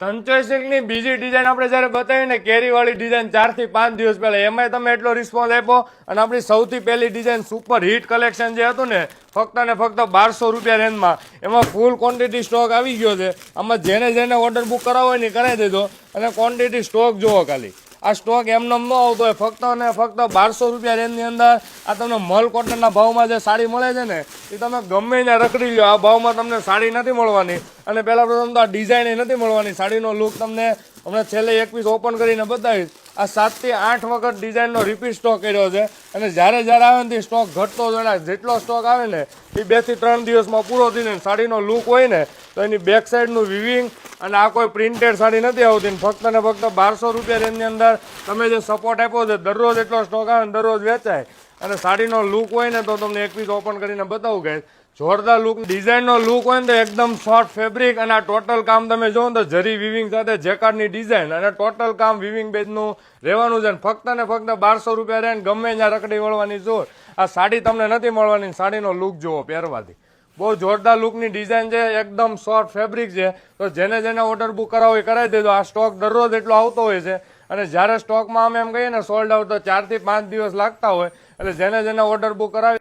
સંચય સિલ્કની બીજી ડિઝાઇન આપણે જ્યારે બતાવી ને કેરીવાળી ડિઝાઇન 4 થી 5 દિવસ પહેલા એમાંય તમે એટલો રિસ્પોન્સ આપ્યો અને આપણી સૌથી પહેલી ડિઝાઇન સુપર હિટ કલેક્શન જે હતું ને ફક્ત ને ફક્ત 1200 રૂપિયા રેન્જમાં એમાં ફૂલ ક્વોન્ટિટી સ્ટોક આવી ગયો છે. આમાં જેને ઓર્ડર બુક કરાવો હોય ને કરાવી દેજો અને ક્વોન્ટિટી સ્ટોક જુઓ ખાલી. આ સ્ટોક એમને ન આવતો હોય ફક્ત ને ફક્ત 1200 રૂપિયા રેન્જની અંદર આ તમને મલ કોટનના ભાવમાં જે સાડી મળે છે ને એ તમે ગમે ત્યાં રખડી લો. આ ભાવમાં તમને સાડી નથી મળવાની અને પહેલાં પ્રથમ તો આ ડિઝાઇન નથી મળવાની. સાડીનો લુક તમને હમણાં છેલ્લે એક પીસ ઓપન કરીને બતાવીશ. આ 7 થી 8 વખત ડિઝાઇનનો રિપીટ સ્ટોક કર્યો છે અને જ્યારે આવે ને સ્ટોક ઘટતો જણાય. જેટલો સ્ટોક આવે ને એ 2 થી 3 દિવસમાં પૂરો થઈને સાડીનો લુક હોય ને તો એની બેક સાઈડનું વિવિંગ અને આ કોઈ પ્રિન્ટેડ સાડી નથી આવતી. ફક્ત ને ફક્ત 1200 રૂપિયા રેન્જની અંદર તમે જે સપોર્ટ આપ્યો છે દરરોજ એટલો સ્ટોક આવે ને દરરોજ વેચાય અને સાડીનો લુક હોય ને તો તમને એક પીસ ઓપન કરીને બતાવું કે જોરદાર લુક. ડિઝાઇનનો લુક હોય ને તો એકદમ સોફ્ટ ફેબ્રિક અને આ ટોટલ કામ તમે જોવો તો જરી વિવિંગ સાથે જેકાર્ડની ડિઝાઇન અને ટોટલ કામ વિવિંગ બેઝનું રહેવાનું છે. ફક્ત ને ફક્ત 1200 રૂપિયા રેન્જ ગમે ત્યાં રખડી વળવાની જોર. આ સાડી તમને નથી મળવાની. સાડીનો લુક જુઓ પહેરવાથી બહુ જોરદાર લુકની ડિઝાઇન છે. એકદમ સોફ્ટ ફેબ્રિક છે. તો જેને ઓર્ડર બુક કરાવો એ કરાવી દેજો. આ સ્ટોક દરરોજ એટલો આવતો હોય છે અને જ્યારે સ્ટોકમાં અમે એમ કહીએ ને સોલ્ડ આઉટ તો 4 થી 5 દિવસ લાગતા હોય એટલે જેને ઓર્ડર બુક કરાવી